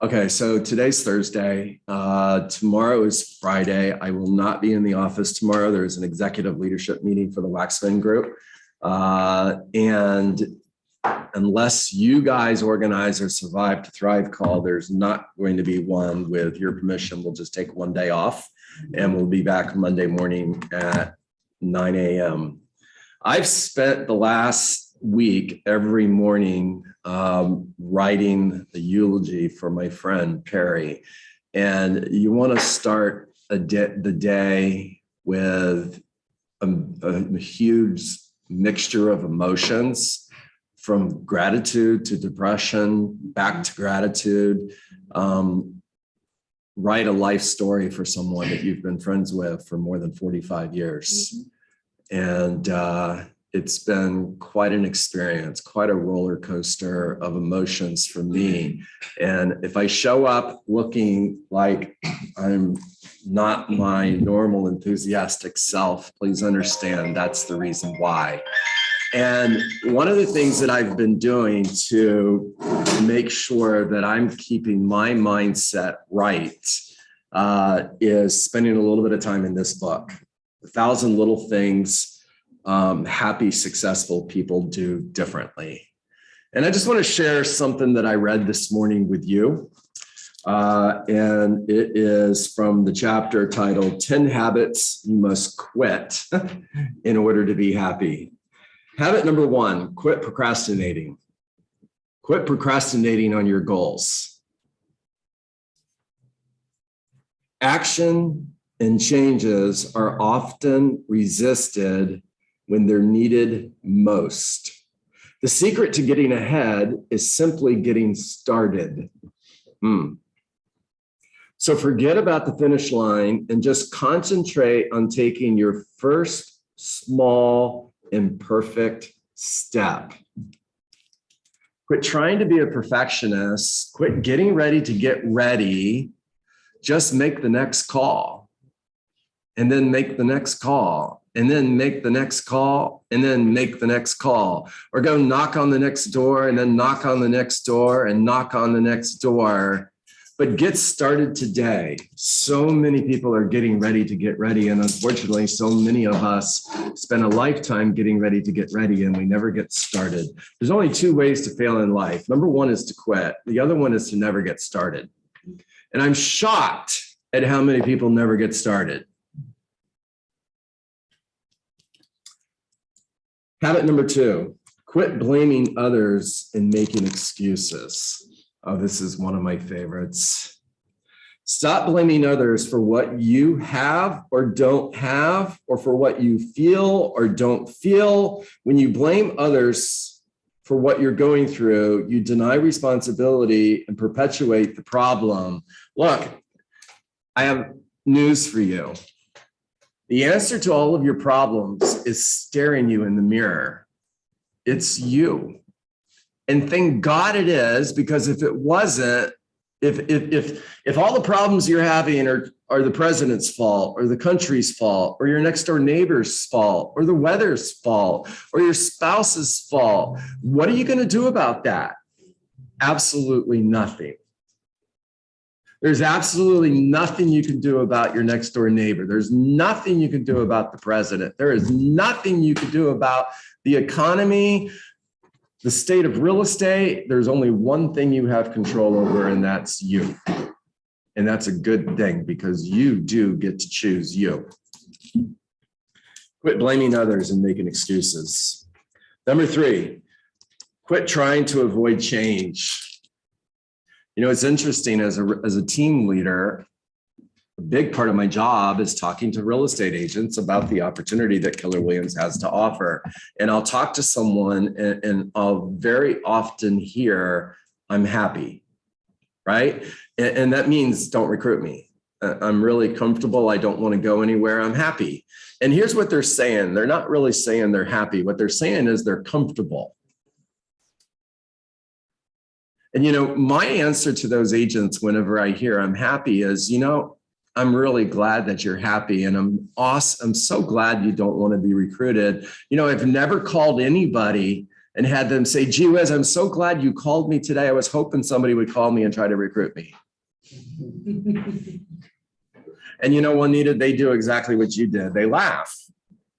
Okay, so today's Thursday. Tomorrow is Friday. I will not be in the office tomorrow. There's an executive leadership meeting for the Waxman Group. And unless you guys organize or Survive to Thrive call, there's not going to be one. With your permission, we'll just take one day off and we'll be back Monday morning at 9 a.m. I've spent the last week every morning writing a eulogy for my friend Perry. And you want to start the day with a huge mixture of emotions, from gratitude to depression, back to gratitude. Write a life story for someone that you've been friends with for more than 45 years. And it's been quite an experience, quite a roller coaster of emotions for me. And if I show up looking like I'm not my normal enthusiastic self, please understand that's the reason why. And one of the things that I've been doing to make sure that I'm keeping my mindset right is spending a little bit of time in this book, 1,000 Little Things happy, successful people do differently. And I just want to share something that I read this morning with you. And it is from the chapter titled 10 Habits You Must Quit in Order to Be Happy. Habit number 1, quit procrastinating. Quit procrastinating on your goals. Action and changes are often resisted when they're needed most. The secret to getting ahead is simply getting started. So forget about the finish line and just concentrate on taking your first small, imperfect step. Quit trying to be a perfectionist. Quit getting ready to get ready. Just make the next call, and then make the next call, and then make the next call, and then make the next call, or go knock on the next door, and then knock on the next door, and knock on the next door. But get started today. So many people are getting ready to get ready. And unfortunately, so many of us spend a lifetime getting ready to get ready, and we never get started. There's only 2 ways to fail in life. Number 1 is to quit. The other one is to never get started. And I'm shocked at how many people never get started. Habit number 2, quit blaming others and making excuses. Oh, this is one of my favorites. Stop blaming others for what you have or don't have, or for what you feel or don't feel. When you blame others for what you're going through, you deny responsibility and perpetuate the problem. Look, I have news for you. The answer to all of your problems is staring you in the mirror. It's you. And thank God it is, because if it wasn't, if all the problems you're having are the president's fault, or the country's fault, or your next door neighbor's fault, or the weather's fault, or your spouse's fault, what are you going to do about that? Absolutely nothing. There's absolutely nothing you can do about your next door neighbor. There's nothing you can do about the president. There is nothing you can do about the economy, the state of real estate. There's only one thing you have control over, and that's you. And that's a good thing, because you do get to choose you. Quit blaming others and making excuses. Number 3, quit trying to avoid change. You know, it's interesting, as a team leader, a big part of my job is talking to real estate agents about the opportunity that Keller Williams has to offer. And I'll talk to someone and I'll very often hear, I'm happy, right? And that means don't recruit me. I'm really comfortable. I don't want to go anywhere. I'm happy. And here's what they're saying. They're not really saying they're happy. What they're saying is they're comfortable. And, you know, my answer to those agents whenever I hear I'm happy is, you know, I'm really glad that you're happy, and I'm so glad you don't want to be recruited. You know, I've never called anybody and had them say, gee whiz, I'm so glad you called me today. I was hoping somebody would call me and try to recruit me. And you know, Juanita, they do exactly what you did. They laugh,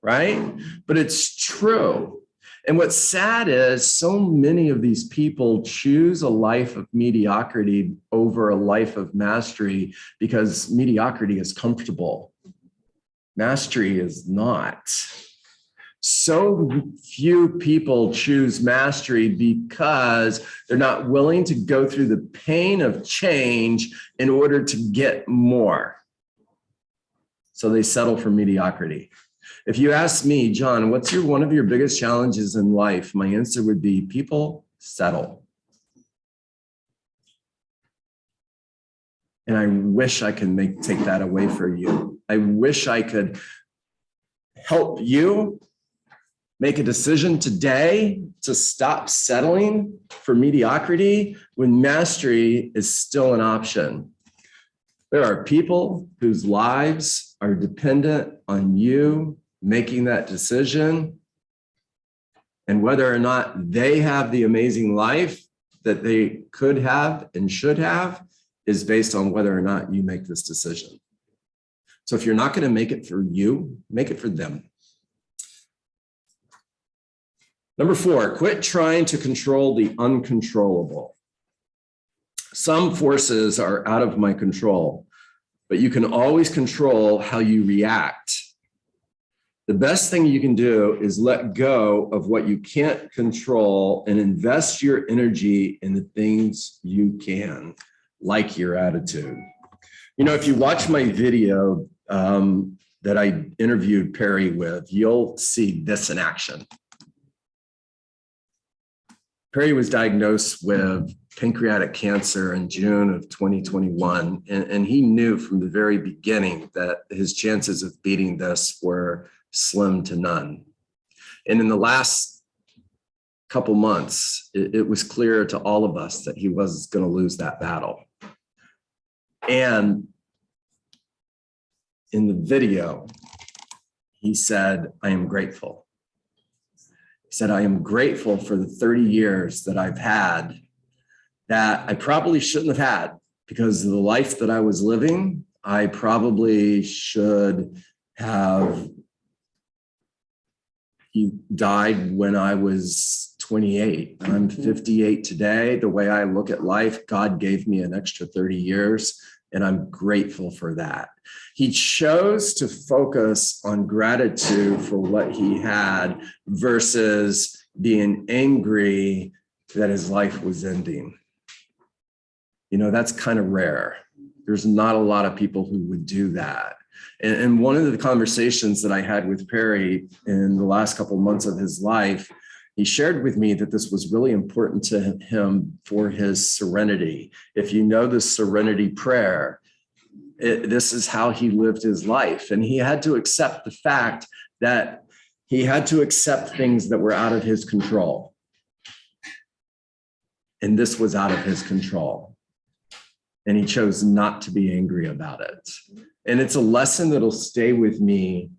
right? But it's true. And what's sad is so many of these people choose a life of mediocrity over a life of mastery because mediocrity is comfortable. Mastery is not. So few people choose mastery because they're not willing to go through the pain of change in order to get more. So they settle for mediocrity. If you ask me, John, what's one of your biggest challenges in life? My answer would be people settle. And I wish I could take that away from you. I wish I could help you make a decision today to stop settling for mediocrity when mastery is still an option. There are people whose lives are dependent on you making that decision, and whether or not they have the amazing life that they could have and should have is based on whether or not you make this decision. So if you're not going to make it for you, make it for them. Number 4, quit trying to control the uncontrollable. Some forces are out of my control, but you can always control how you react. The best thing you can do is let go of what you can't control and invest your energy in the things you can, like your attitude. You know, if you watch my video that I interviewed Perry with, you'll see this in action. Perry was diagnosed with pancreatic cancer in June of 2021, and he knew from the very beginning that his chances of beating this were slim to none. And in the last couple months, it was clear to all of us that he was going to lose that battle. And in the video, he said, I am grateful. He said, I am grateful for the 30 years that I've had that I probably shouldn't have had, because of the life that I was living. I probably should have died when I was 28. I'm 58 today. The way I look at life, God gave me an extra 30 years, and I'm grateful for that. He chose to focus on gratitude for what he had versus being angry that his life was ending. You know, that's kind of rare. There's not a lot of people who would do that. And one of the conversations that I had with Perry in the last couple of months of his life, he shared with me that this was really important to him for his serenity. If you know the serenity prayer, this is how he lived his life. And he had to accept the fact that he had to accept things that were out of his control. And this was out of his control. And he chose not to be angry about it. And it's a lesson that'll stay with me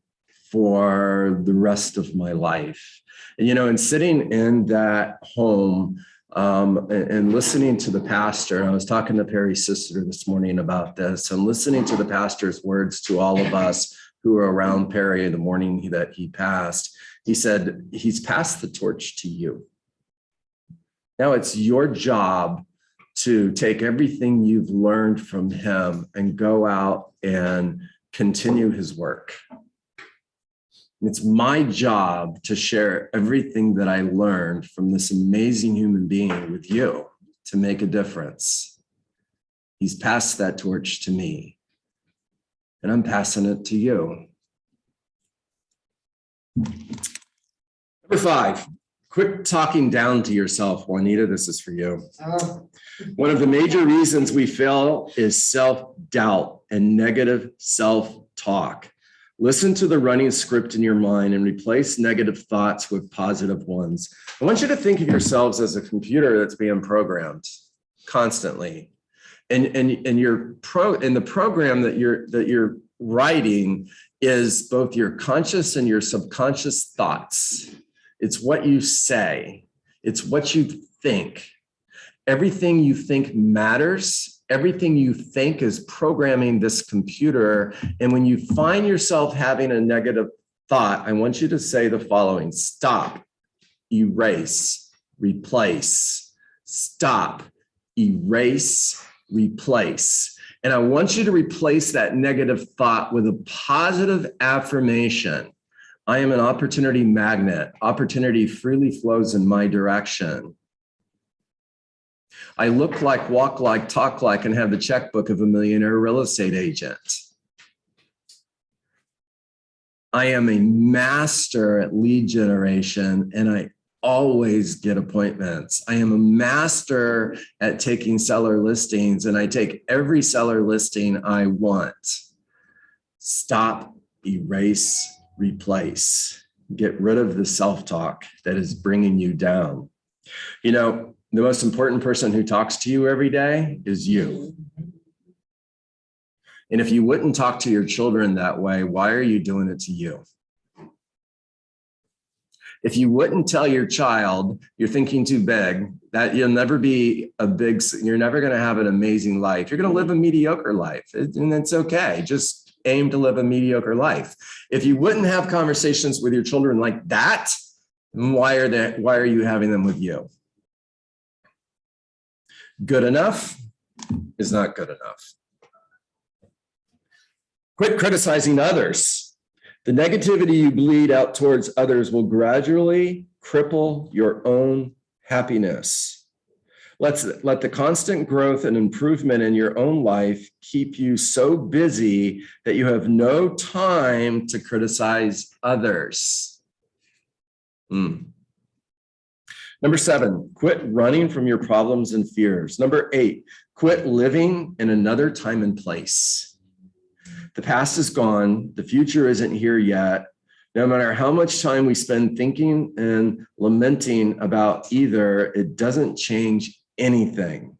for the rest of my life. And, you know, and sitting in that home and listening to the pastor, and I was talking to Perry's sister this morning about this, and listening to the pastor's words to all of us who were around Perry the morning that he passed. He said, he's passed the torch to you. Now it's your job to take everything you've learned from him and go out and continue his work. It's my job to share everything that I learned from this amazing human being with you to make a difference. He's passed that torch to me, and I'm passing it to you. Number 5. Quit talking down to yourself. Juanita, this is for you. One of the major reasons we fail is self-doubt and negative self-talk. Listen to the running script in your mind and replace negative thoughts with positive ones. I want you to think of yourselves as a computer that's being programmed constantly. And the program that you're writing is both your conscious and your subconscious thoughts. It's what you say. It's what you think. Everything you think matters. Everything you think is programming this computer. And when you find yourself having a negative thought, I want you to say the following: stop, erase, replace. Stop, erase, replace. And I want you to replace that negative thought with a positive affirmation. I am an opportunity magnet. Opportunity freely flows in my direction. I look like, walk like, talk like, and have the checkbook of a millionaire real estate agent. I am a master at lead generation, and I always get appointments. I am a master at taking seller listings, and I take every seller listing I want. Stop, erase, replace. Get rid of the self-talk that is bringing you down. You know, the most important person who talks to you every day is you. And if you wouldn't talk to your children that way, why are you doing it to you? If you wouldn't tell your child you're thinking too big, that you'll never be you're never going to have an amazing life. You're going to live a mediocre life, and it's okay. Just aim to live a mediocre life. If you wouldn't have conversations with your children like that, why are you having them with you? Good enough is not good enough. Quit criticizing others. The negativity you bleed out towards others will gradually cripple your own happiness. Let the constant growth and improvement in your own life keep you so busy that you have no time to criticize others. Number 7, quit running from your problems and fears. Number 8, quit living in another time and place. The past is gone. The future isn't here yet. No matter how much time we spend thinking and lamenting about either, it doesn't change anything.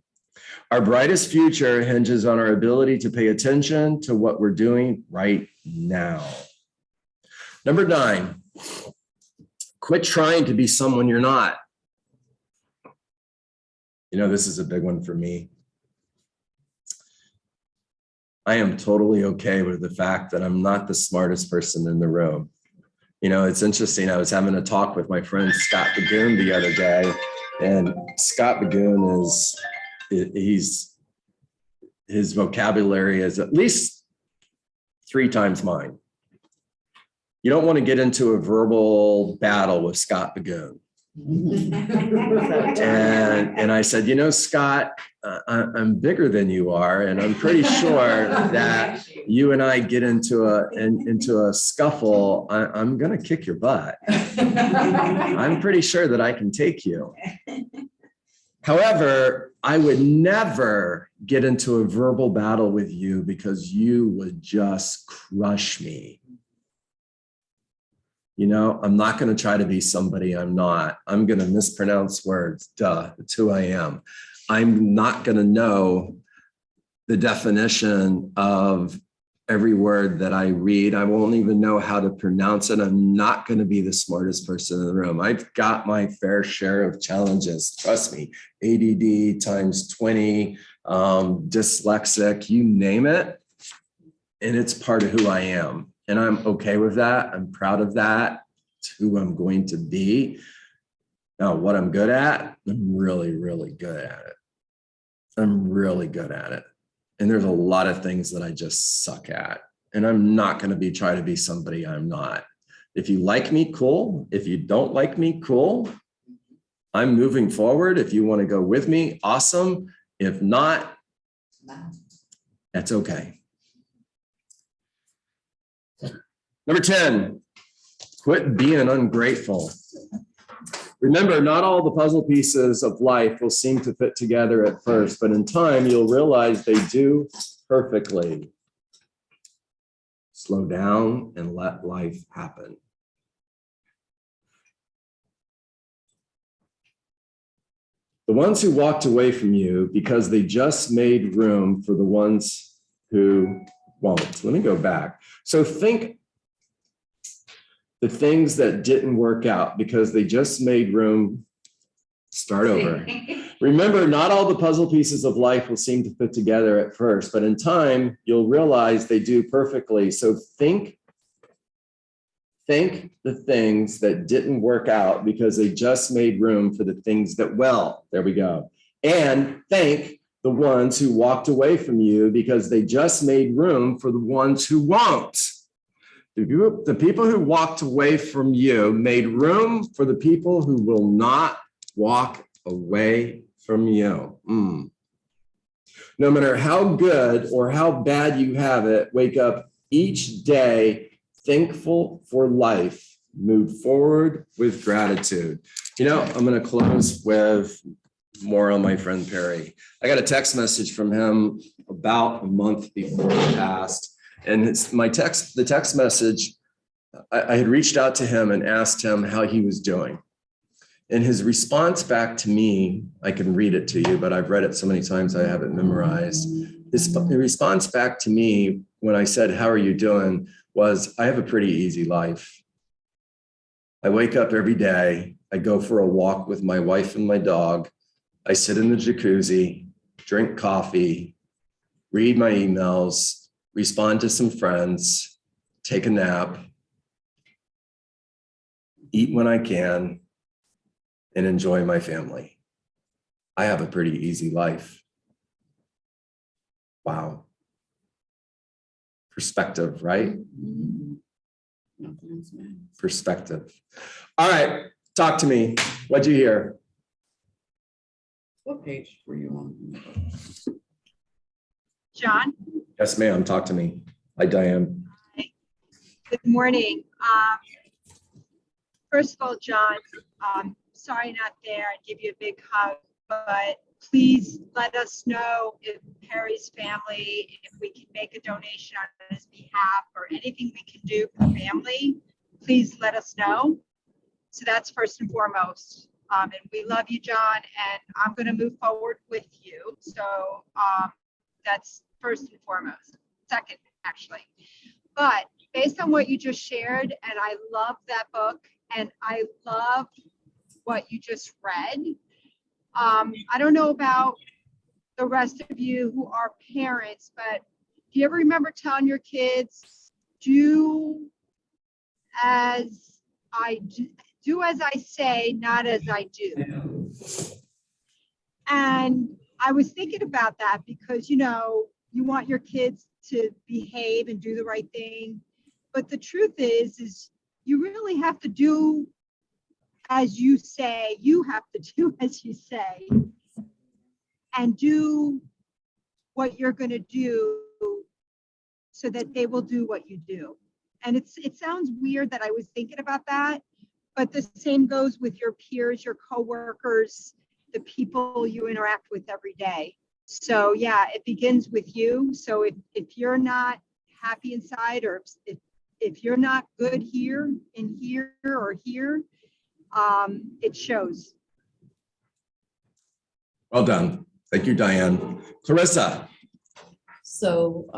Our brightest future hinges on our ability to pay attention to what we're doing right now. Number 9, quit trying to be someone you're not. You know, this is a big one for me. I am totally okay with the fact that I'm not the smartest person in the room. You know, it's interesting. I was having a talk with my friend Scott Bagoon the other day, and Scott Bagoon his vocabulary is at least 3 times mine. You don't want to get into a verbal battle with Scott Bagoon. And I said, you know, Scott, I'm bigger than you are, and I'm pretty sure that you and I get into a scuffle, I'm going to kick your butt. I'm pretty sure that I can take you. However, I would never get into a verbal battle with you because you would just crush me. You know, I'm not going to try to be somebody I'm not. I'm going to mispronounce words. Duh, it's who I am. I'm not going to know the definition of every word that I read. I won't even know how to pronounce it. I'm not going to be the smartest person in the room. I've got my fair share of challenges. Trust me, ADD times 20, dyslexic, you name it. And it's part of who I am. And I'm okay with that. I'm proud of that. It's who I'm going to be. Now, what I'm good at, I'm really, really good at it. I'm really good at it. And there's a lot of things that I just suck at. And I'm not going to try to be somebody I'm not. If you like me, cool. If you don't like me, cool. I'm moving forward. If you want to go with me, awesome. If not, that's okay. Number 10, quit being ungrateful. Remember, not all the puzzle pieces of life will seem to fit together at first, but in time, you'll realize they do perfectly. Slow down and let life happen. The ones who walked away from you because they just made room for the ones who won't. Let me go back. So think the things that didn't work out because they just made room Start over. Remember, not all the puzzle pieces of life will seem to fit together at first, but in time, you'll realize they do perfectly. So think the things that didn't work out because they just made room for the things that will. There we go. And thank the ones who walked away from you because they just made room for the ones who won't. The people who walked away from you made room for the people who will not walk away from you. No matter how good or how bad you have it, wake up each day thankful for life. Move forward with gratitude. You know, I'm going to close with more on my friend Perry. I got a text message from him about a month before he passed. And the text message, I had reached out to him and asked him how he was doing. And his response back to me, I can read it to you, but I've read it so many times I have it memorized. His response back to me when I said, "How are you doing?" was, "I have a pretty easy life. I wake up every day. I go for a walk with my wife and my dog. I sit in the jacuzzi, drink coffee, read my emails, respond to some friends, take a nap, eat when I can, and enjoy my family. I have a pretty easy life." Wow. Perspective, right? Perspective. All right, talk to me. What'd you hear? What page were you on? John? Yes, ma'am. Talk to me. Hi, Diane. Hi. Good morning. First of all, John, sorry not there. I'd give you a big hug, but please let us know if Perry's family, if we can make a donation on his behalf or anything we can do for the family, please let us know. So that's first and foremost. And we love you, John, and I'm going to move forward with you. So that's first and foremost. Second, actually. But based on what you just shared, and I love that book, and I love what you just read. I don't know about the rest of you who are parents, but do you ever remember telling your kids, do as I say, not as I do? And I was thinking about that because, you know, you want your kids to behave and do the right thing. But the truth is you really have to do as you say. You have to do as you say and do what you're going to do so that they will do what you do. And it sounds weird that I was thinking about that, but the same goes with your peers, your coworkers, the people you interact with every day. So yeah, it begins with you. So if you're not happy inside, or if you're not good here and here or here, it shows. Well done. Thank you, Diane. Clarissa. So